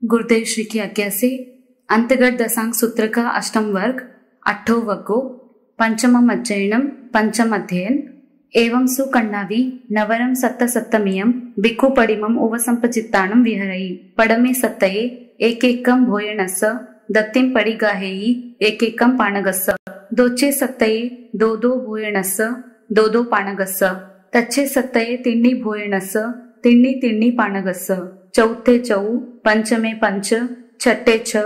गुरुदेव श्री की आज्ञा से अंतर्गत दशांग सूत्र का अष्टम वर्ग, अट्ठो वग्गो, पंचमम अध्ययनम, पंचम अध्ययन एवं सुकण्णावि नवरम सत्त सप्तमियम भिक्खु पडिमम उवसंपचित्ताणं विहरई पडमे सत्तये एकेकं भोयणस्य दत्तिं पडिगाहेयि एकेकं पाणगस्य दोचे सत्तये दो दो भोयणस्य दो दो पाणगस्य तच्छे सत्तये तिन्नी भोयणस्य तिन्नी तिन्नी पाणगस्य चौथे चौ पंचमे पंच छठे छ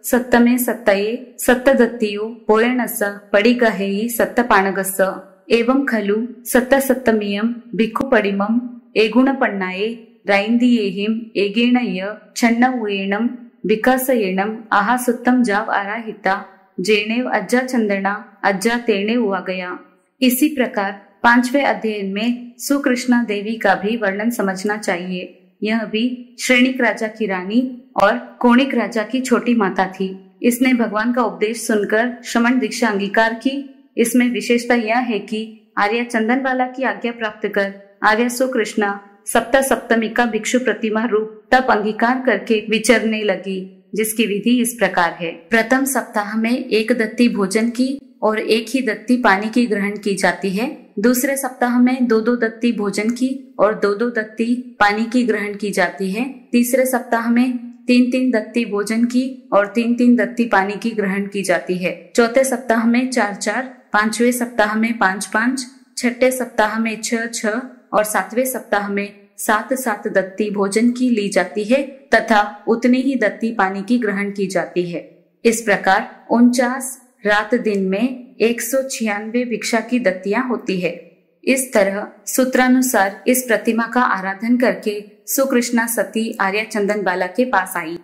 सप्तमे सत्तये सप्तदत्तियो भोयणस्य पडिगाहेयि सप्त पाणगस्य एवं खलु सत्त सप्तमियम भिक्खु पडिमम एगुणपन्नाये रैंदियेहिम एगेणय छन्नवुयेणम विकासयेणम आहा सुत्तम जाव आराहिता जेनेव अज्जा चंदना अज्जा तेनेव हुआ गया। इसी प्रकार पांचवें अध्ययन में सुकृष्णा देवी का भी वर्णन समझना चाहिए। यह भी श्रेणिक राजा की रानी और कोणिक राजा की छोटी माता थी। इसने भगवान का उपदेश सुनकर श्रमण दीक्षा अंगीकार की। इसमें विशेषता यह है कि आर्या चंदनवाला की आज्ञा प्राप्त कर आर्या सुकृष्णा सप्त सप्तमी का भिक्षु प्रतिमा रूप तप अंगीकार करके विचरने लगी, जिसकी विधि इस प्रकार है। प्रथम सप्ताह में एक दत्ती भोजन की और एक ही दत्ती पानी की ग्रहण की जाती है। दूसरे सप्ताह में दो दो दत्ती भोजन की और दो दो दत्ती पानी की ग्रहण की जाती है। तीसरे सप्ताह में तीन तीन दत्ती भोजन की और तीन तीन दत्ती पानी की ग्रहण की जाती है। चौथे सप्ताह में चार चार, पांचवें सप्ताह में पांच पांच, छठे सप्ताह में छह छह और सातवें सप्ताह में सात सात दत्ती भोजन की ली जाती है तथा उतनी ही दत्ती पानी की ग्रहण की जाती है। इस प्रकार 49 रात दिन में 196 भिक्षा की दत्तियां होती है। इस तरह सूत्रानुसार इस प्रतिमा का आराधन करके सुकृष्णा सती आर्या चंदन बाला के पास आई।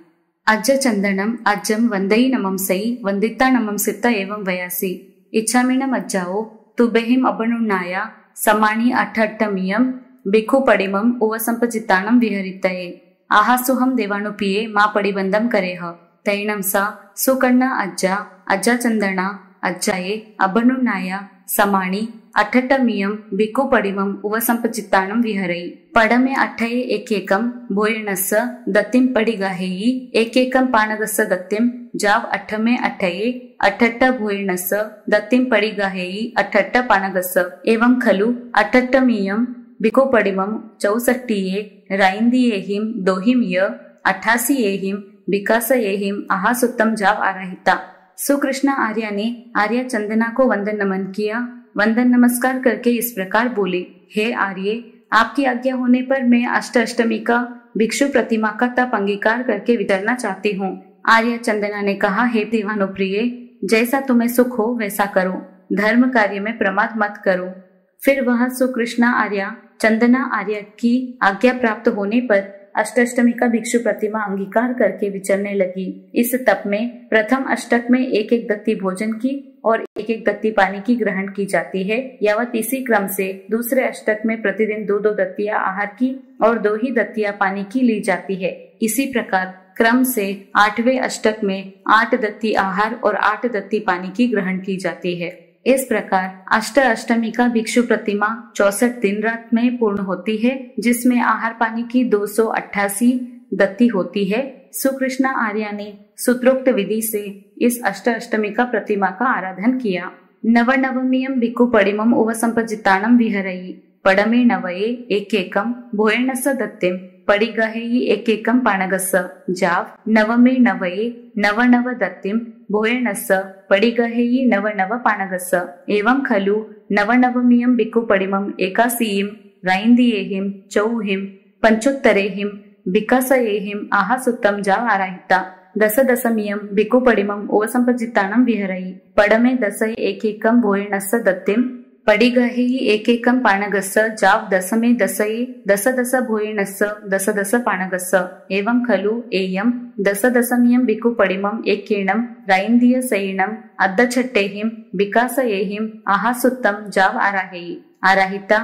अज्ज चंदनम अज्जम वंदई नमम सई वंदिता नमम सित्ता एवं वयासी इच्छामीनम अज्जाओ तुबेहिम अबनुन्नाया समाणी अठट्टमियम भिक्खु पडिमम उवसंपचित्ताणं विहरितये आहासुहम देवानुपिये मा पडिबंधम करेह तैणं सा सुकन्ना अज्जा अज्जा चंदना अज्जाये अबनुन्नाया समाणी अठट्टमियम भिक्खु पडिमम उवसंपचित्ताणं विहरई पडमे अठये एकेकं भोयणस्य दत्तिं पडिगाहेयि एकेकं पाणगस्य दत्तिं जाव अठमे अठये अठट्ट भोयणस्य दत्तिं पडिगाहेयि अठट्ट पाणगस्य एवं खलु अठट्टमियम भिक्खु पडिमम 64 राइंदियेहिम दोहिम य 88 विकासयेहिम आहा सुत्तम जाव आराहिता। सुकृष्णा आर्या ने आर्या चंदना को वंदन नमन किया। वंदन नमस्कार करके इस प्रकार बोले, हे आर्ये, आपकी आज्ञा होने पर मैं अष्टमी का भिक्षु प्रतिमा का तप अंगीकार करके विचरना चाहती हूँ। आर्या चंदना ने कहा, हे देवानुप्रिय, जैसा तुम्हें सुख हो वैसा करो, धर्म कार्य में प्रमाद मत करो। फिर वह सुकृष्णा आर्या चंदना आर्या की आज्ञा प्राप्त होने पर अष्टमी का भिक्षु प्रतिमा अंगीकार करके विचरने लगी। इस तप में प्रथम अष्टक में एक एक दत्ती भोजन की और एक एक दत्ती पानी की ग्रहण की जाती है। यावत इसी क्रम से दूसरे अष्टक में प्रतिदिन दो दो दत्तियां आहार की और दो ही दत्तियां पानी की ली जाती है। इसी प्रकार क्रम से 8वें अष्टक में 8 दत्ती आहार और 8 दत्ती पानी की ग्रहण की जाती है। इस प्रकार अष्टमी का भिक्षु प्रतिमा 64 दिन रात में पूर्ण होती है, जिसमें आहार पानी की 288 दत्ती होती है। सुकृष्णा आर्या ने सूत्रोक्त विधि से इस अष्टमी का प्रतिमा का आराधन किया। नवनवमियम भिक्खु पडिमम उवसंपचित्ताणं विहरई पडमे नवये एकेकं भोयणस्य दत्तिं पडिगाहेयि एकेकं पाणगस्य जाव नवमे नवये नव दत्तिं भोयणस्य पडिगाहेयि नव पाणगस्य एवं खलु नवनवमियं भिक्खु पडिमम 81 राइंदियेहिम चौहिम पंचोत्तरेहिम विकासयेहिम आहा सुत्तम जाव आराहिता दशमियं भिक्खु पडिमम उवसंपचित्ताणं विहरई पडमे दशये एकेकं भोयणस्य दत्तिं पडिगाहेयि एकेकं पाणगस्य जाव दशमे दशये दश भोयणस्य दश पाणगस्य एवं खलु एयं दशमियं भिक्खु पडिमम एकेणं राइंदियसैणं अद्दछट्टेहिं विकासयेहिं आहा सुत्तम जाव आराहेयि आराहिता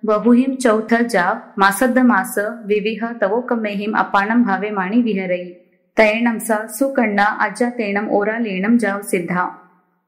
बहुहिम चौथ जाव मासद्द मास विविह तवोकमेहिम अपाणं भावे माणि विहरई तैणं सा सुकन्ना अज्जा तेणम ओरालेणम जाव सिद्धा।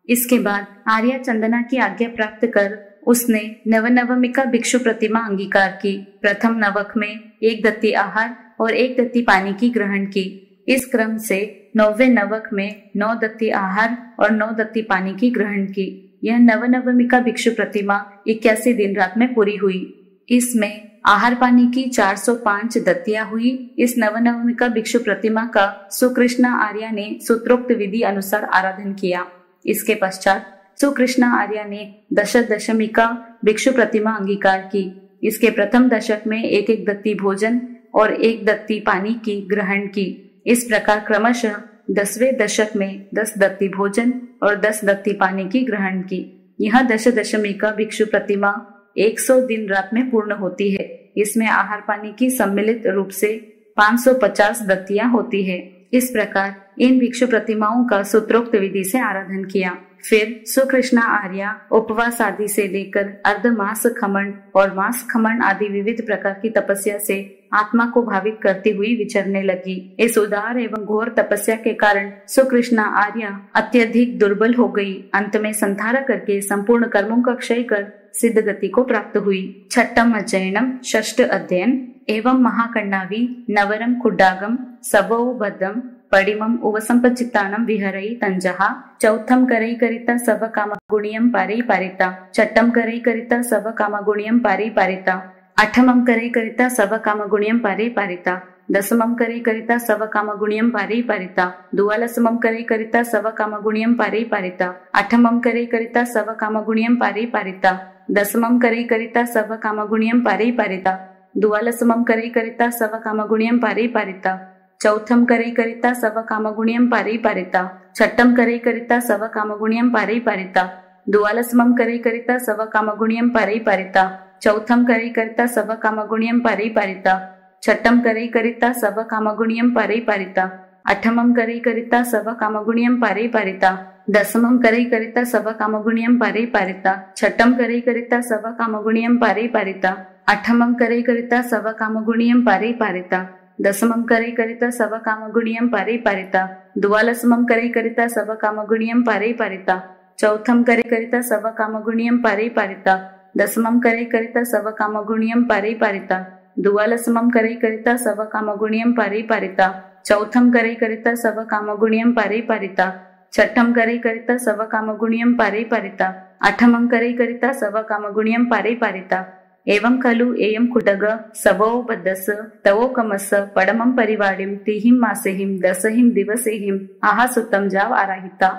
इसके बाद आर्या चंदना की आज्ञा प्राप्त कर उसने नवनवमिका भिक्षु प्रतिमा अंगीकार की। प्रथम नवक में एक दत्ती आहार और एक दत्ती पानी की ग्रहण की इस क्रम से 9वें नवक में 9 दत्ती आहार और 9 दत्ती पानी की ग्रहण की। यह नवनवमिका भिक्षु प्रतिमा 81 दिन रात में पूरी हुई। इसमें आहार पानी की 405 दत्तियां हुई। इस नवनवमिका भिक्षु प्रतिमा का सुकृष्णा आर्या ने सूत्रोक्त विधि अनुसार आराधन किया। इसके पश्चात सुकृष्णा आर्या ने दशमिका भिक्षु प्रतिमा अंगीकार की। इसके प्रथम दशक में एक दत्ती भोजन और 1 दत्ती पानी की ग्रहण की। इस प्रकार क्रमशः 10वें दशक में 10 दत्ती भोजन और 10 दत्ती पानी की ग्रहण की। यह दशमिका भिक्षु प्रतिमा 100 दिन रात में पूर्ण होती है। इसमें आहार पानी की सम्मिलित रूप से 550 दत्तियां होती है। इस प्रकार इन भिक्षु प्रतिमाओं का सूत्रोक्त विधि से आराधन किया। फिर सुकृष्णा आर्या उपवास आदि से लेकर अर्धमास खमन और मास खमन आदि विविध प्रकार की तपस्या से आत्मा को भावित करती हुई विचरने लगी। इस उदार एवं घोर तपस्या के कारण सुकृष्णा आर्या अत्यधिक दुर्बल हो गई। अंत में संधारा करके संपूर्ण कर्मों का क्षय कर सिद्ध गति को प्राप्त हुई। छठम अध्ययनम षष्ठ अध्ययन एवं महाकण्डावी नवरम कुड्डागम सबोबद्धम पडिमम उवसंपचित्तानम विहरई तंजहा। चौथम करई करिता सब काम गुणियम पारई पारिता। छठम करई करिता सब काम गुणियम पारई पारिता। अठमम करई करिता सब काम गुणियम पारई पारिता। दसमम करई करिता सब काम गुणियम पारई पारिता। द्वादशमम करई करिता सब काम गुणियम पारई पारिता। अठमम करई करिता सब काम गुणियम पारई पारिता। दसमम करई करिता सब काम गुणियम पारई पारिता। द्वादशमम करई करिता सब काम गुणियम पारई पारिता। चौथम करई करिता सब काम गुणियम पारई पारिता। छठम करई करिता सब काम गुणियम पारई पारिता। द्वादशमम करई करिता सब काम गुणियम पारई पारिता। चौथम करई करिता सब काम गुणियम पारई पारिता। छठम करई करिता सब काम गुणियम पारई पारिता। अठमम करई करिता सब काम गुणियम पारई पारिता। दसमम करई करिता सब काम गुणियम पारई पारिता। छठम करई करिता सब काम गुणियम पारई पारिता। अठमम करई करिता सब काम गुणियम पारई पारिता। दसमम करई करिता सब काम गुणियम पारई पारिता। द्वादशमम करई करिता सब काम गुणियम पारई पारिता। चौथम करई करिता सब काम गुणियम पारई पारिता। दसमम करई करिता सब काम गुणियम पारई पारिता। द्वादशमम करई करिता सब काम गुणियम पारई पारिता। चौथम करई करिता सब काम गुणियम पारई पारिता। छठम करई करिता सब काम गुणियम पारई पारिता। अठमम करई करिता सब काम गुणियम पारई पारिता। एवं खलु एयम कुटग सबो बद्धस तवो कमस पडमम परिवाडिम तिहिम मासेहिम दसहिम दिवसेहिम आहा सुतम जाव आराहिता।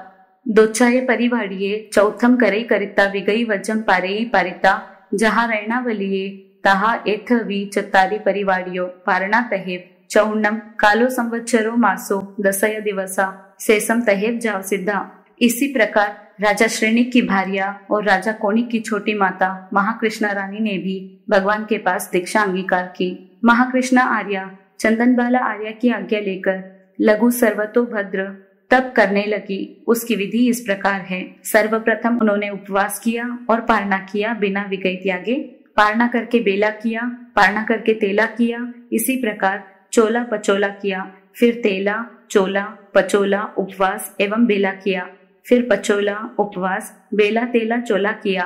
दोचाये परिवाड़िये चौथम करई करिता विगई वजम पारेई पारिता। जहा रैणावलिये तहा एठवी चतारी परिवाड़ियो पारणा तहेव। चौन्नम कालो संवत्सरो मासो दसय दिवसा शेषम तहेव जाव सिद्धा। इसी प्रकार राजा श्रेणिक की भार्या और राजा कोणिक की छोटी माता महाकृष्णा रानी ने भी भगवान के पास दीक्षा अंगीकार की। महाकृष्णा आर्या चंदनबाला आर्या की आज्ञा लेकर लघु सर्वतोभद्र तप करने लगी। उसकी विधि इस प्रकार है। सर्वप्रथम उन्होंने उपवास किया और पारणा किया बिना विगई त्यागे। पारणा करके बेला किया, पारणा करके तेला किया। इसी प्रकार चोला पचोला किया। फिर तेला, चोला, पचोला, उपवास एवं बेला किया। फिर पचोला, उपवास, बेला, तेला, चोला किया।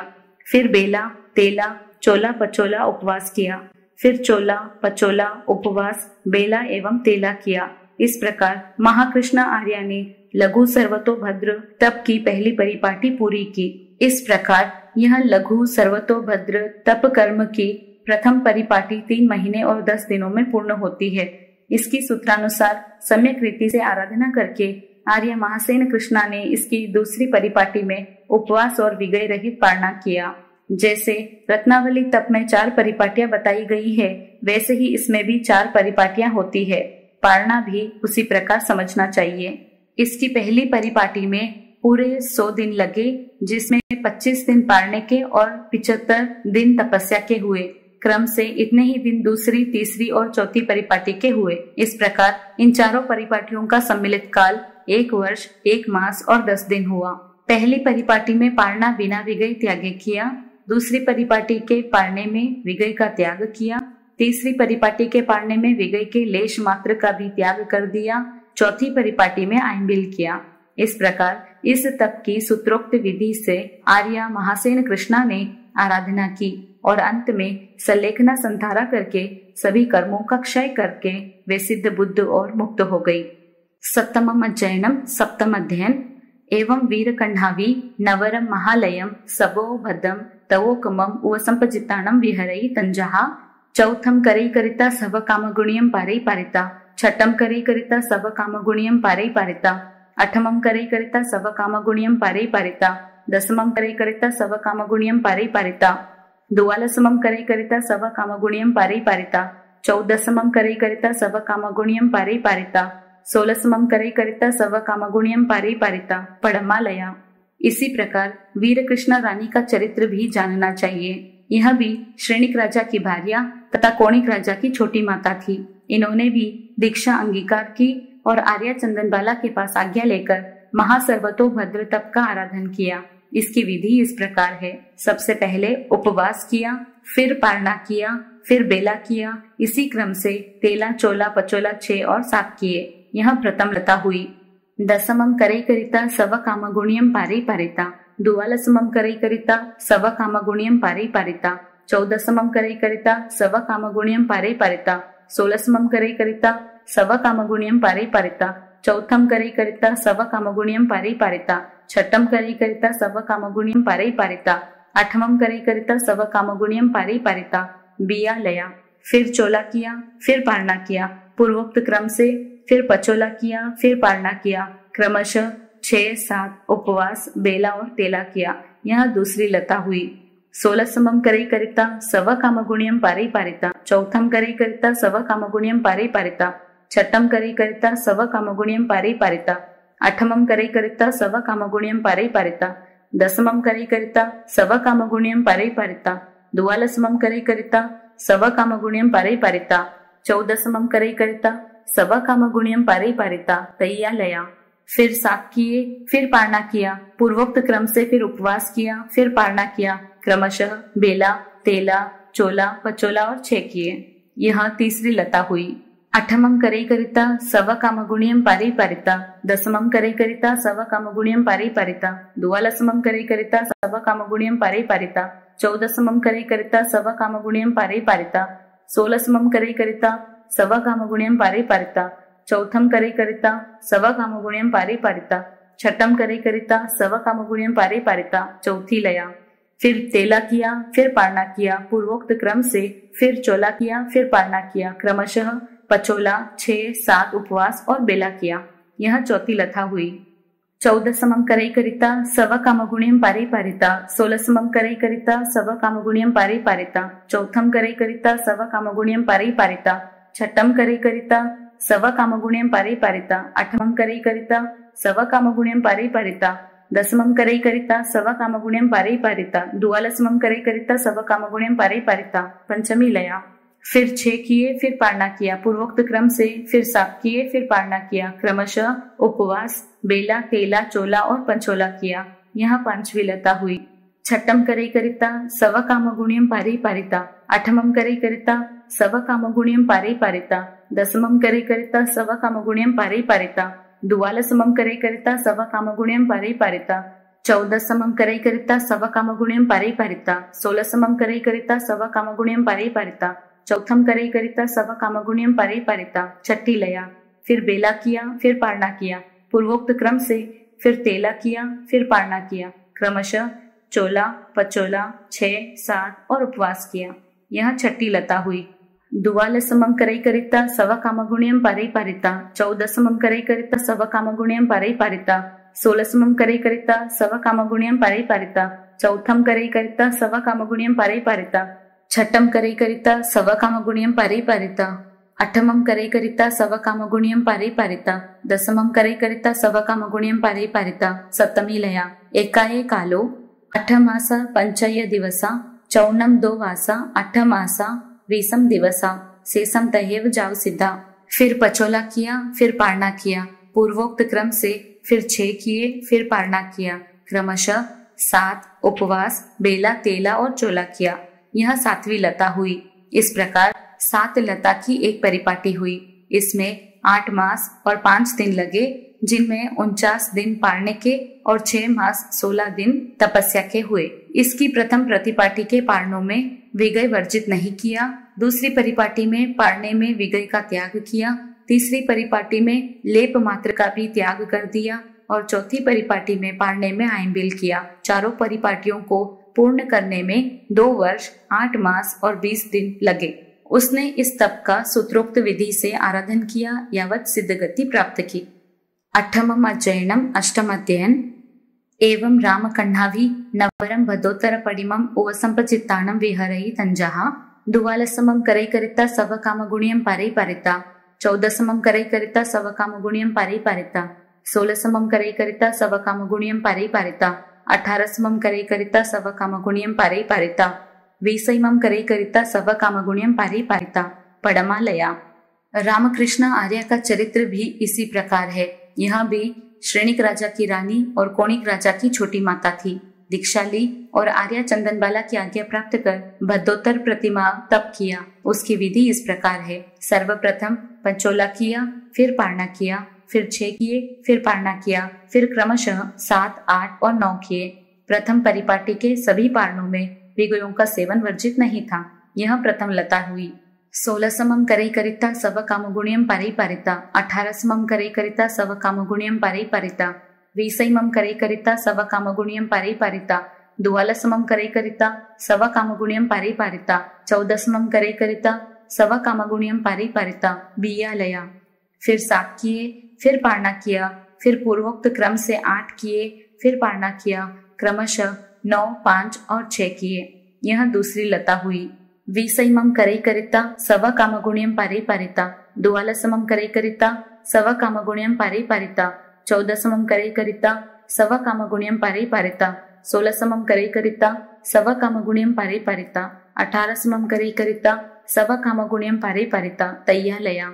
फिर बेला, तेला, चोला, पचोला, उपवास किया। फिर चोला, पचोला, उपवास, बेला एवं तेला किया। इस प्रकार महाकृष्णा आर्या ने लघु सर्वतोभद्र तप की पहली परिपाटी पूरी की। इस प्रकार यह लघु सर्वतोभद्र तप कर्म की प्रथम परिपाटी 3 महीने और 10 दिनों में पूर्ण होती है। इसकी सूत्रानुसार सम्यक रीति से आराधना करके आर्य महासेन कृष्णा ने इसकी दूसरी परिपाटी में उपवास और विगय रहित पारणा किया। जैसे रत्नावली तप में 4 परिपाटियां बताई गई है, वैसे ही इसमें भी 4 परिपाटियां होती है। पारणा भी उसी प्रकार समझना चाहिए। इसकी पहली परिपाटी में पूरे 100 दिन लगे, जिसमें 25 दिन पारने के और 75 दिन तपस्या के हुए। क्रम से इतने ही दिन दूसरी, तीसरी और चौथी परिपाटी के हुए। इस प्रकार इन चारों परिपाटियों का सम्मिलित काल 1 वर्ष, 1 मास और 10 दिन हुआ। पहली परिपाटी में पारणा बिना विगय त्यागे किया। दूसरी परिपाटी के पारने में विगय का त्याग किया। तीसरी परिपाटी के पारने में विगय के लेश मात्र का भी त्याग कर दिया। चौथी परिपाटी में आइंबिल किया। इस प्रकार इस तप की सूत्रोक्त विधि से आर्या महासेन कृष्णा ने आराधना की और अंत में सलेखना संधारा करके सभी कर्मों का क्षय करके वे सिद्ध बुद्ध और मुक्त हो गई। सप्तमम अध्ययनम सप्तम अध्ययन एवं वीरकण्ठावी नवरम महालयम सबो भद्रम तवोकमम उवसंपजिताणम विहरई तंजहा। चौथम करई करिता सब कामगुणियम पारई पारिता। छठम करई करिता सब कामगुणियम पारई पारिता। अठमम करई करिता सब कामगुणियम पारई पारिता। दसमम करई करिता सब कामगुणियम पारई पारिता। द्वादशमम करई करिता सब कामगुणियम पारई पारिता। चौदसमम करई करिता सब कामगुणियम पारई पारिता। 16 करई करिता सब कामगुणियम पारई पारिता। पड़मालया। इसी प्रकार वीर कृष्ण रानी का चरित्र भी जानना चाहिए। यह भी श्रेणिक राजा की भार्या तथा कोणिक राजा की छोटी माता थी। इन्होंने भी दीक्षा अंगीकार की और आर्या चंदनबाला के पास आज्ञा लेकर महासर्वतोभद्र तप का आराधन किया। इसकी विधि इस प्रकार है। सबसे पहले उपवास किया, फिर पारणा किया, फिर बेला किया। इसी क्रम से तेला, चोला, पचोला 6 और 7 किए। यह प्रथम लता हुई। दसमम करई करिता सव कामगुणियम पारई पारिता। द्वादशमम करई करिता सव कामगुणियम पारई पारिता। चौदसमम करई करिता सव कामगुणियम पारई पारिता। 16 करई करिता सव कामगुणियम पारई पारिता। चौथम करई करिता सव कामगुणियम पारई पारिता। छठम करई करिता सव कामगुणियम पारई पारिता। आठमम करई करिता सव कामगुणियम पारई पारिता। बिया लया। फिर चोला किया, फिर पारणा किया पूर्वोक्त क्रम से। फिर पचोला किया, फिर पारणा किया। क्रमशः 6, 7 उपवास, बेला और तेला किया। यह दूसरी लता हुई। 16 करई करिता सव कामगुणियम पारई पारिता। चौथम करई करिता सव कामगुणियम पारई पारिता। छठम करई करिता सव कामगुणियम पारई पारिता। आठमम करई करिता सव कामगुणियम पारई पारिता। दसमम करई करिता सव कामगुणियम पारई पारिता। द्वादशमम करई करिता सव कामगुणियम पारई पारिता। चौदसमम करई करिता सव कामगुणियम पारई पारिता। तैया लया। फिर 7 किए, फिर पारणा किया पूर्वोक्त क्रम से। फिर उपवास किया, फिर पारणा किया। क्रमशः बेला, तेला, चोला, पचोला और 6 किए। यह तीसरी लता हुई। अठमम करई करिता सव कामगुणियम पारई पारिता। दसमम करई करिता सव कामगुणियम पारई पारिता। द्वादशमम करई करिता सव कामगुणियम पारई पारिता। चौदसमम करई करिता सव कामगुणियम पारई पारिता। 16 करई करिता सव कामगुणियम पारई पारिता। चौथम करई करिता सव कामगुणियम पारई पारिता। छठम करई करिता सव कामगुणियम पारई पारिता। चौथी लया। फिर तेला किया, फिर पारणा किया पूर्वोक्त क्रम से। फिर चोला किया, फिर पारणा किया। क्रमशः पचोला, 6, 7 उपवास और बेला किया। यह चौथी लता हुई। 14 करई करिता सव कामगुणियम पारई पारिता। 16 करई करिता सव कामगुणियम पारई पारिता। चौथम करई करिता सव कामगुणियम पारई पारिता। छठम करई करिता सव कामगुणियम पारई पारिता। आठमम करई करिता सव कामगुणियम पारई पारिता। दसमम करई करिता सव कामगुणियम पारई पारिता। द्वादशमम करई करिता सव कामगुणियम पारई पारिता। पंचमी लया। फिर 6 किए, फिर पारणा किया पूर्वोक्त क्रम से। फिर 7 किए, फिर पारणा किया। क्रमशः उपवास, बेला, तेला, चोला और पंचोला किया। यह 5वीं लता हुई। छठम करई करिता सव कामगुणियम पारई पारिता। आठमम करई करिता सव कामगुणियम पारई पारिता। दसमम करई करिता सव कामगुणियम पारई पारिता। द्वादशमम करई करिता सव कामगुणियम पारई पारिता। चौदसमम करई करिता सव कामगुणियम पारई पारिता। 16 करई करिता सव कामगुणियम पारई पारिता। चौथम करई करिता सव कामगुणियम पारई पारिता। छठी लया। फिर बेला किया, फिर पारणा किया पूर्वोक्त क्रम से। फिर तेला किया, फिर पारणा किया। क्रमशः चोला, पचोला, 6, 7 और उपवास किया। यह छठी लता हुई। द्वादशमम करई करिता सव कामगुणियम पारई पारिता। चौदसमम करई करिता सव कामगुणियम पारई पारिता। 16 करई करिता सव कामगुणियम पारई पारिता। चौथम करई करिता सव कामगुणियम पारई पारिता। छठम करई करिता सव कामगुणियम पारई पारिता। अठमम करई करिता सव कामगुणियम पारई पारिता। दसमम करई करिता सव कामगुणियम पारई पारिता। सप्तमी लया। एकाये कालो 8 मासा 5 दिवसा। चौनम 2 वासा 8 मासा 20 दिवसा। शेषम तहेव जाव सिद्धा। फिर पचोला किया, फिर पारणा किया पूर्वोक्त क्रम से। फिर 6 किए, फिर पारणा किया। क्रमशः 7 उपवास, बेला, तेला और चोला किया। यह 7वीं लता हुई। इस प्रकार 7 लता की एक परिपाटी हुई। इसमें 8 मास और 5 दिन लगे, जिनमें 49 दिन पारने के और 6 मास 16 दिन तपस्या के हुए। इसकी प्रथम प्रतिपाटी के पारणों में विगय वर्जित नहीं किया। दूसरी परिपाटी में पारने में विगय का त्याग किया। तीसरी परिपाटी में लेप मात्र का भी त्याग कर दिया और चौथी परिपाटी में पारने में आइंबिल किया। चारों परिपाटियों को पूर्ण करने में 2 वर्ष 8 मास और 20 दिन लगे। उसने इस तप का सूत्रोक्त विधि से आराधन किया, यावत सिद्ध गति प्राप्त की। अठमम अध्ययनम अष्टम अध्ययन एवं राम कण्णाभि नवरम भदोत्तर पडिमम उपसंपचित्ताणम विहरई तंजः दुवालसमम करई करिता सव काम गुणियम पारई पारिता 14समम करई करिता सव काम गुणियम पारई पारिता 16समम करई करिता सव काम गुणियम पारई पारिता 18समम करई करिता सव काम गुणियम पारई पारिता 20मम करई करिता सव काम गुणियम पारई पारिता पड़मालया। रामकृष्ण आर्य का चरित्र भी इसी प्रकार है। यह भी श्रेणिक राजा की रानी और कोणिक राजा की छोटी माता थी। दीक्षा ली और आर्या चंदनबाला की आज्ञा प्राप्त कर भद्दोत्तर प्रतिमा तप किया। उसकी विधि इस प्रकार है। सर्वप्रथम पंचोला किया, फिर पारणा किया, फिर 6 किए, फिर पारणा किया, फिर क्रमशः 7, 8 और 9 किए। प्रथम परिपाटी के सभी पारणों में विगयों का सेवन वर्जित नहीं था। यह प्रथम लता हुई। 16समम करई करिता सव काम गुणियम पारई पारिता 18समम करई करिता सव काम गुणियम पारई पारिता 20मम करई करिता सव काम गुणियम पारई पारिता 22समम करई करिता सव काम गुणियम पारई पारिता 14समम करई करिता सव काम गुणियम पारई पारिता बियालया। फिर 7 किए, फिर पारणा किया, फिर पूर्वोक्त क्रम से 8 किए, फिर पारणा किया, क्रमशः 9, 5 और 6 किए। यह दूसरी लता हुई। 20मम करई करिता सव काम गुणियम पारई पारिता 22समम करई करिता सव काम गुणियम पारई पारिता 14समम करई करिता सव काम गुणियम पारई पारिता 16समम करई करिता सव काम गुणियम पारई पारिता 18समम करई करिता सव काम गुणियम पारई पारिता तैयालया।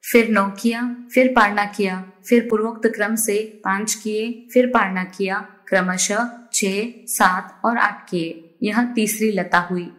फिर 9 किया, फिर पारणा किया, फिर पूर्वोक्त क्रम से 5 किए, फिर पारणा किया, क्रमशः 6, 7 और 8 किए। यह तीसरी लता हुई।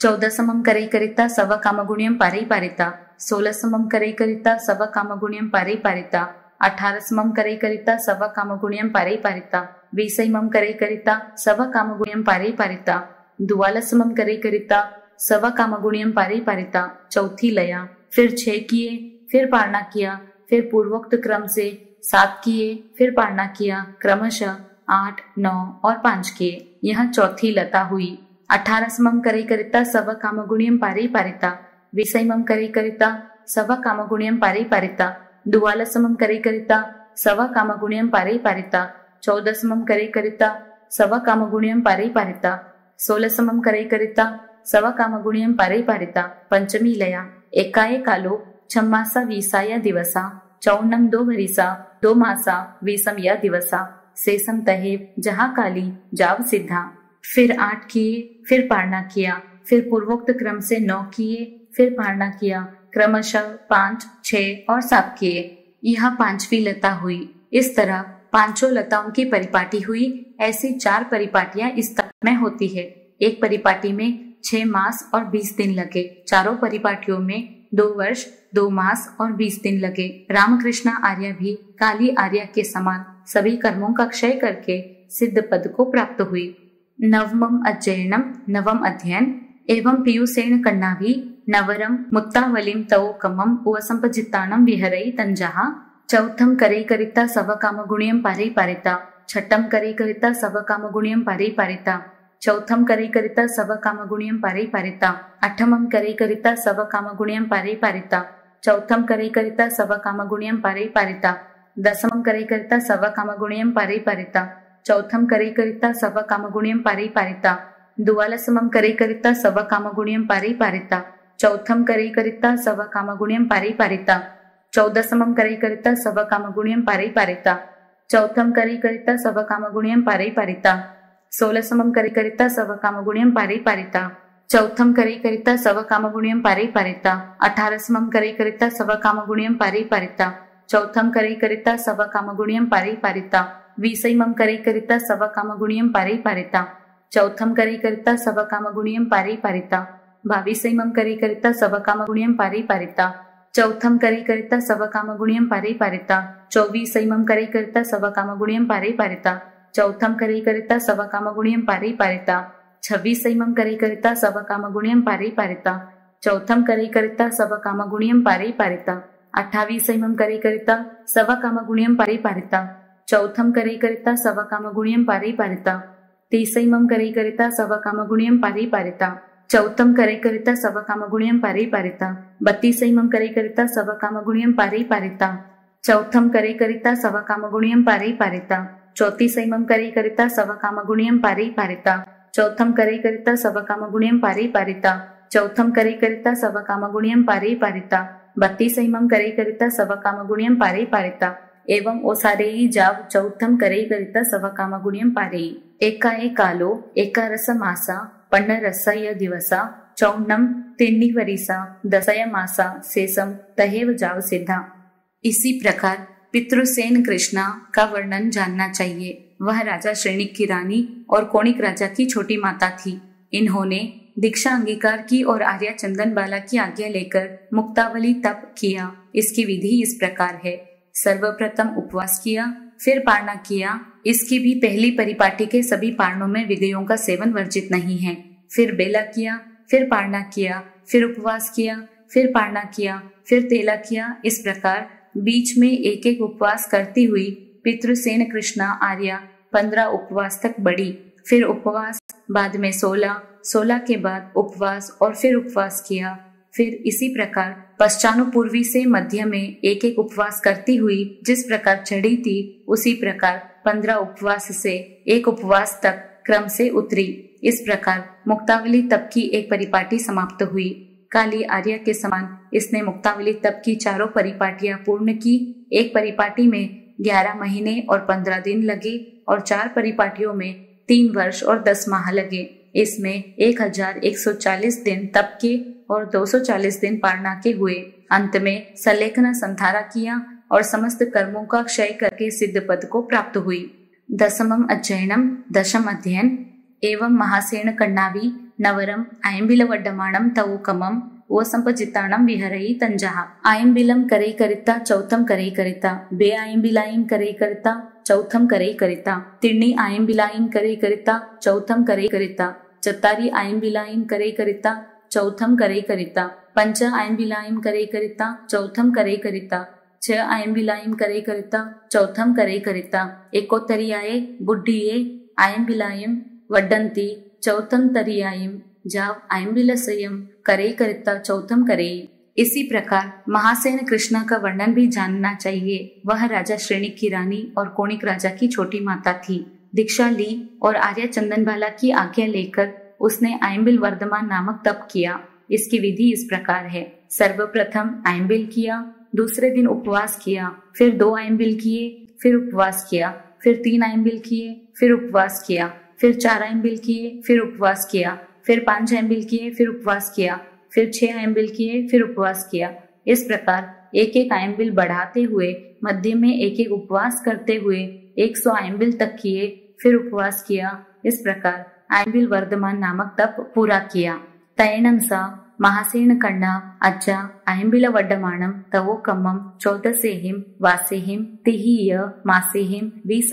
14समम करई करिता सव काम गुणियम पारई पारिता 16समम करई करिता सव काम गुणियम पारई पारिता 18समम करई करिता सव काम गुणियम पारई पारिता 20मम करई करिता सव काम गुणियम पारई पारिता 22समम करई करिता सव काम गुणियम पारई पारिता चौथी लया। फिर 6 किए, फिर पारणा किया, फिर पूर्वोक्त क्रम से 7 किए, फिर पारणा किया, क्रमशः 8, 9 और 5 किए। यह चौथी लता हुई। 18समम करई करिता सव काम गुणियम पारई पारिता 20मम करई करिता सव काम गुणियम पारई पारिता 22समम करई करिता सव काम गुणियम पारई पारिता 14समम करई करिता सव काम गुणियम पारई पारिता 16समम करई करिता सव काम गुणियम पारई पारिता पंचमी लया। एकाएकालो 6 मासा 20 दिवसा 54 2 वरिसा 2 मासा 20 दिवसा शेषम तहेव जहा काली जाव सिद्धा। फिर 8 किए, फिर पारणा किया, फिर पूर्वोक्त क्रम से 9 किए, फिर पारणा किया, क्रमशः 5, 6 और 7 किए। यह 5वीं लता हुई। इस तरह 5 लताओं की परिपाटी हुई। ऐसी 4 परिपाटियां इस तप में होती है। एक परिपाटी में 6 मास और 20 दिन लगे। चारों परिपाटियों में 2 वर्ष 2 मास और 20 दिन लगे। रामकृष्ण आर्य भी काली आर्य के समान सभी कर्मों का क्षय करके सिद्ध पद को प्राप्त हुई। नवमम अध्ययनम नवम अध्ययन एवं पीयूषेण कण्णाभि नवरम मुक्तावलिम तव कमम उपसंपजित्ताणम विहरई तंजः चौथम करई करिता सव काम गुणियम पारई पारिता 6ठम करई करिता सव काम गुणियम पारई पारिता 4थम करई करिता सव काम गुणियम पारई पारिता 8मम करई करिता सव काम गुणियम पारई पारिता 4थम करई करिता सव काम गुणियम पारई पारिता 10मम करई करिता सव काम गुणियम पारई पारिता 4थम करई करिता सव काम गुणियम पारई पारिता 22समम करई करिता सव काम गुणियम पारई पारिता 4थम करई करिता सव काम गुणियम पारई पारिता 14समम करई करिता सव काम गुणियम पारई पारिता 4थम करई करिता सव काम गुणियम पारई पारिता 16समम करई करिता सव काम गुणियम पारई पारिता 4थम करई करिता सव काम गुणियम पारई पारिता 18समम करई करिता सव काम गुणियम पारई पारिता 4थम करई करिता सव काम गुणियम पारई पारिता 20मम करई करिता सव काम गुणियम पारई पारिता 4थम करई करिता सव काम गुणियम पारई पारिता 22मम करई करिता सव काम गुणियम पारई पारिता 4थम करई करिता सव काम गुणियम पारई पारिता 24मम करई करिता सव काम गुणियम पारई पारिता 4थम करई करिता सव काम गुणियम पारई पारिता 26मम करई करिता सव काम गुणियम पारई पारिता 4थम करई करिता सव काम गुणियम पारई पारिता 28 करेकरिता सवकामगुण्यं परिपारिता, चौथम करेकरिता सवकामगुण्यं परिपारिता, 30 करेकरिता सवकामगुण्यं परिपारिता, चौथम करेकरिता सवकामगुण्यं परिपारिता, 32 करेकरिता सवकामगुण्यं परिपारिता, चौथम करेकरिता सवकामगुण्यं परिपारिता, 34 करेकरिता सवकामगुण्यं परिपारिता, चौथम करेकरिता सवकामगुण्यं परिपारिता, चौथम करेकरिता सवकामगुण्यं परिपारिता, 32 करेकरिता सवकामगुण्यं परिपारिता, एवं ओसारेयी जाव चौथम करेकरिता सवकामगुण्यं पारेयी, एकाए कालो एकारस मासा पन्नरसय दिवसा चौन्नम तिन्नी वरीसा दसय मासा शेषम तहेव जाव सिद्धा। इसी प्रकार पितृसेन कृष्णा का वर्णन जानना चाहिए। वह राजा श्रेणिक की रानी और कोणिक राजा की छोटी माता थी। इन्होंने दीक्षा अंगीकार की और आर्या चंदन बाला की आज्ञा लेकर मुक्तावली तप किया। इसकी विधि इस प्रकार है। सर्वप्रथम उपवास किया, फिर पारणा किया। इसकी भी पहली परिपाटी के सभी पारणों में विधियों का सेवन वर्जित नहीं है। फिर बेला किया, फिर पारणा किया, फिर उपवास किया, फिर पारणा किया, फिर तेला किया। इस प्रकार बीच में एक एक उपवास करती हुई पितृसेन कृष्णा आर्या 15 उपवास तक बढ़ी। फिर उपवास, बाद में 16 के बाद उपवास और फिर उपवास किया। फिर इसी प्रकार पश्चानुपूर्वी से मध्य में एक एक उपवास करती हुई जिस प्रकार चढ़ी थी उसी प्रकार 15 उपवास से एक उपवास तक क्रम से उतरी। इस प्रकार मुक्तावली तप की एक परिपाटी समाप्त हुई। काली आर्या के समान इसने मुक्तावली तप की चारों परिपाटियां पूर्ण की। एक परिपाटी में 11 महीने और 15 दिन लगे और 4 परिपाटियों में 3 वर्ष और 10 माह लगे। इसमें 1140 दिन तप के और 240 दिन पारणा के हुए। अंत में सलेखन संधारा किया और समस्त कर्मों का क्षय करके सिद्ध पद को प्राप्त हुई। दशमम अध्ययनम, दशम अध्ययन। एवं महासेन कण्णावी नवरम आयम्बिलवड्डमाणम तवोकमम वो संपजिताणम विहरई तंजहा। आयम्बिलम करे करिता चौथम करे करिता, बे आयम्बिलायम करे करिता चौथम करे करिता, तिर्णी आयम्बिलायम करे करिता चौथम करे करिता, चतारी आयम्बिलायम करे करिता चौथम करे करिता, पंच आयम्बिलायम करे करिता चौथम करे करिता, 6 आयम्बिलायम करे करिता चौथम करे करिता, एकोत्तरीयाये बुद्धिये आयम्बिलायम वड्डंती चौथम तरियायम जाव आयम्बिलसयम करे करिता चौथम करे। इसी प्रकार महासेन कृष्णा का वर्णन भी जानना चाहिए। वह राजा श्रेणिक की रानी और कोणिक राजा की छोटी माता थी। दीक्षा ली और आर्या चंदनबाला की आज्ञा लेकर उसने आयम्बिल वर्धमान नामक तप किया। इसकी विधि इस प्रकार है। सर्वप्रथम आयम्बिल किया, दूसरे दिन उपवास किया, फिर 2 आयम्बिल किए, फिर उपवास किया, फिर 3 आयम्बिल किए, फिर उपवास किया, फिर 4 आयम्बिल किए, फिर उपवास किया, फिर 5 आयम्बिल किए, फिर उपवास किया, फिर 6 आयम्बिल किए, फिर उपवास किया। इस प्रकार एक एक आयम्बिल बढ़ाते हुए मध्य में एक एक उपवास करते हुए 100 आयम्बिल तक किए, फिर उपवास किया। इस प्रकार आयम्बिल वर्धमान नामक तप पूरा किया। तैणम सा महासेन कण्णा अज्जा आयम्बिल वड्डमाणम तवोकमम 14 वासेहिम तिहीय मासेहिम 20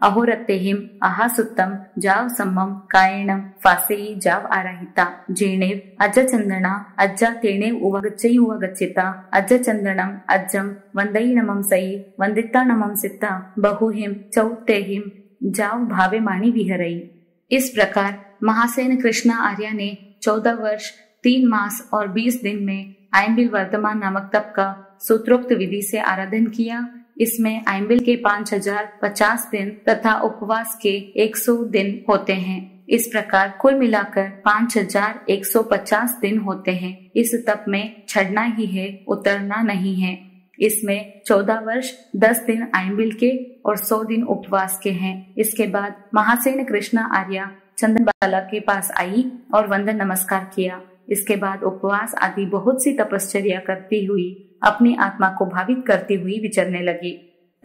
अहोरतेहिम अहासुत्तम जाव सम्मम कायणम फासेयी जाव आराहिता जेणेव अज्ज चंदना अज्जा तेणेव उवगच्चई उवगच्चिता अज्ज चंदनम अज्जम वंदई नमम सई वंदिता नमम सित्ता बहुहिम चौतेहिम जाव भावे माणी विहरई। इस प्रकार महासेन कृष्णा आर्या ने 14 वर्ष 3 मास और 20 दिन में आयम्बिल वर्धमान नामक तप का सूत्रोक्त विधि से आराधन किया। इसमें आयम्बिल के 5050 दिन तथा उपवास के 100 दिन होते हैं। इस प्रकार कुल मिलाकर 5150 दिन होते हैं। इस तप में चढ़ना ही है, उतरना नहीं है। इसमें 14 वर्ष 10 दिन आयम्बिल के और 100 दिन उपवास के हैं। इसके बाद महासेन कृष्णा आर्या चंदनबाला के पास आई और वंदन नमस्कार किया। इसके बाद उपवास आदि बहुत सी तपश्चर्या करती हुई अपनी आत्मा को भावित करती हुई विचरने लगी।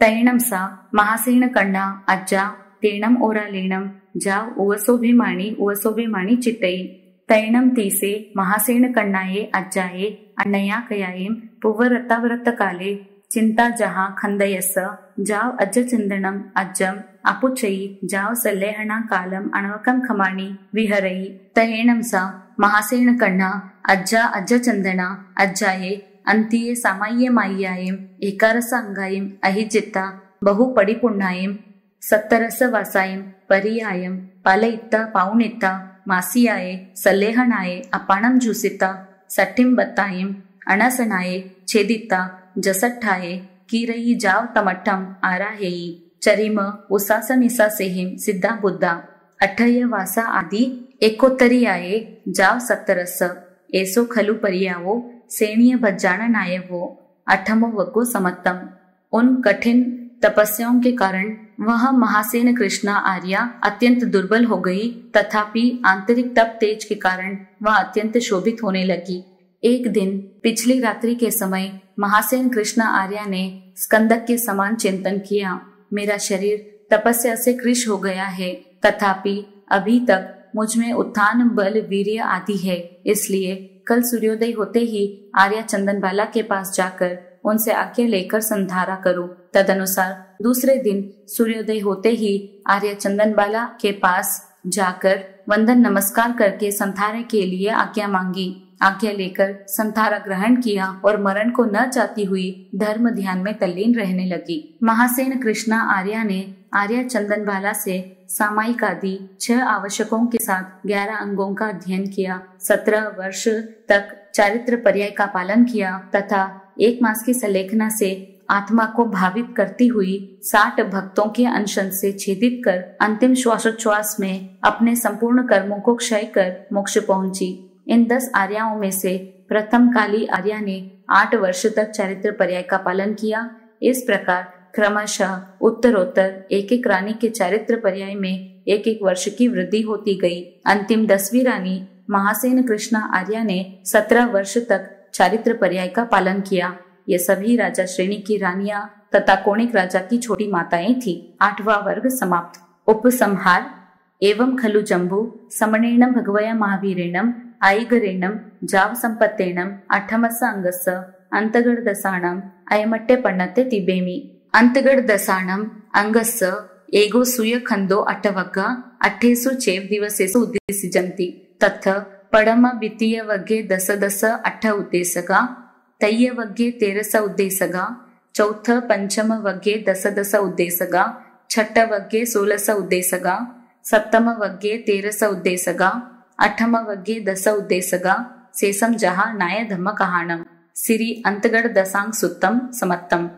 तैणम सा महासेन कण्णा अज्जा तेणम ओरालेणम जाव उवसोभिमाणी चित्तई। तैणम तीसे महासेन कण्णाये अज्जाये अण्णया कयायेम पुव्वरताव्रत काले चिंता जहा खंदयस जाव अज्ज चंदनम अज्जम अपुचई जाव सल्लेहना कालम अणवकम खमाणी विहरई। तैणम सा महासेन कण्णा अज्जा अज्ज चंदना अज्जाये अंतिये सामाय्य माय्यायम एकारस अंगायम अहिजित्ता बहु पडिपुण्णायम सत्तरस वासायम परियायम पालयित्ता पाउनित्ता मासियाये सल्लेहनाये अपाणम झुसिता सठिम बत्तायम अणसनाये छेदिता जसट्ठाये कीरयी जाव तमट्टम आराहेयी चरिम उसास निसासेहिम सिद्धा बुद्धा अठय वासा आदि एकोत्तरीयाये जाव सत्तरस ऐसो खलु परियावो सेणीय भज्जाण नायवो अठमो वको समत्तम। उन कठिन तपस्याओं के कारण वह महासेन कृष्णा आर्या अत्यंत दुर्बल हो गई, तथापि आंतरिक तप तेज के कारण वह अत्यंत शोभित होने लगी। एक दिन पिछली रात्रि के समय महासेन कृष्णा आर्या ने स्कंदक के समान चिंतन किया। मेरा शरीर तपस्या से कृश हो गया है, तथापि अभी तक मुझ में उत्थान बल वीर्य आदि है, इसलिए कल सूर्योदय होते ही आर्या चंदनबाला के पास जाकर उनसे आज्ञा लेकर संधारा करूं। तदनुसार दूसरे दिन सूर्योदय होते ही आर्या चंदनबाला के पास जाकर वंदन नमस्कार करके संधारे के लिए आज्ञा मांगी। आज्ञा लेकर संधारा ग्रहण किया और मरण को न चाहती हुई धर्म ध्यान में तल्लीन रहने लगी। महासेन कृष्णा आर्या ने आर्या चंदनबाला से सामायिक आदि 6 आवश्यकों के साथ 11 अंगों का अध्ययन किया। 17 वर्ष तक चारित्र पर्याय का पालन किया तथा 1 मास की सलेखना से आत्मा को भावित करती हुई 60 भक्तों के अनशन से छेदित कर अंतिम श्वासोच्छ्वास में अपने संपूर्ण कर्मों को क्षय कर मोक्ष पहुंची। इन 10 आर्याओं में से प्रथम काली आर्या ने 8 वर्ष तक चारित्र पर्याय का पालन किया। इस प्रकार क्रमशः उत्तरोत्तर एक रानी के चारित्र पर्याय में 1 वर्ष की वृद्धि होती गई। अंतिम 10वीं रानी महासेन कृष्णा आर्या ने 17 वर्ष तक चारित्र पर्याय का पालन किया। ये सभी राजा श्रेणी की रानियां तथा कोणिक राजा की छोटी माताएं थी। 8वां वर्ग समाप्त। उपसंहार एवं खलु जम्बू समणेन भगवया महावीरेण आईगरेणम जाव संपत्तेणम 8मस अंगस अंतगढ़ दसाणम अयमट्टे पन्नते तिबेमी। अंतगढ़ दसाणम अंगस एगो सूय खंदो 8 वग्गा 8 चेव दिवसेषु उद्देशिजन्ति तथ पडम द्वितीय वग्गे 10 8 उद्देशका तय्य वग्गे 13 उद्देशका चौथ पंचम वग्गे 10 उद्देशका छठ वग्गे 16 उद्देशका सप्तम वग्गे 13 उद्देशका अठम वग्गे 10 उद्देशका शेषम जहा नाय धम्म कहाणम। सिरी अंतगढ़ दसांग सुत्तम समत्तम।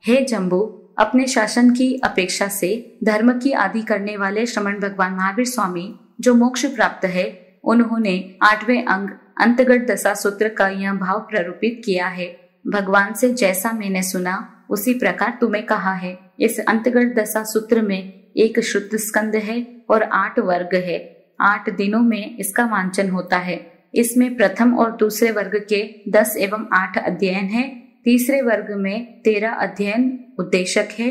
हे जम्बू, अपने शासन की अपेक्षा से धर्म की आदि करने वाले श्रमण भगवान महावीर स्वामी जो मोक्ष प्राप्त है, उन्होंने 8वें अंग अंतगढ़ दशा सूत्र का यह भाव प्ररूपित किया है। भगवान से जैसा मैंने सुना उसी प्रकार तुम्हें कहा है। इस अंतगढ़ दशा सूत्र में एक श्रुत स्कंद है और 8 वर्ग है। 8 दिनों में इसका वांचन होता है। इसमें प्रथम और दूसरे वर्ग के 10 एवं 8 अध्ययन है। तीसरे वर्ग में 13 अध्ययन उद्देशक है।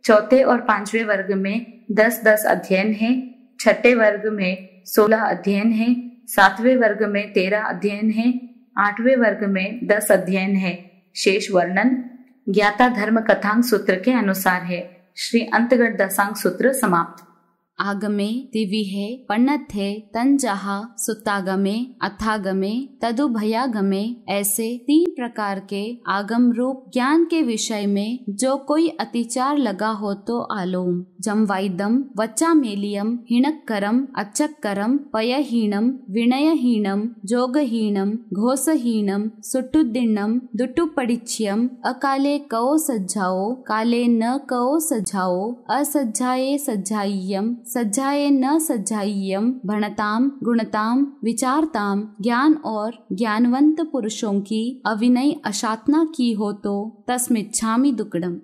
चौथे और 5वें वर्ग में 10-10 अध्ययन है। छठे वर्ग में 16 अध्ययन है। 7वें वर्ग में 13 अध्ययन है। 8वें वर्ग में 10 अध्ययन है। शेष वर्णन ज्ञाता धर्म कथांग सूत्र के अनुसार है। श्री अंतगढ़ दशांग सूत्र समाप्त। आगमे दिविहे पन्नथे तंजहा सुतागमे अथागमे तदुभयागमे ऐसे 3 प्रकार के आगम रूप ज्ञान के विषय में जो कोई अतिचार लगा हो तो आलोम जमवाइदम वच्चामेलियम हिणक्करम अच्छक्करम पयहीनम विनयहीनम जोगहीनम घोषहीनम सुट्टुद्दिन्नम दुट्टुपडिच्यम अकाले कओ सज्जाओ काले न कओ सज्जाओ असज्जाये सज्जाय्यम सज्जाए न सज्जाइयम भणताम गुणताम विचारताम ज्ञान और ज्ञानवंत पुरुषों की अविनय अशातना की हो तो तस्मिच्छामि दुक्कडम।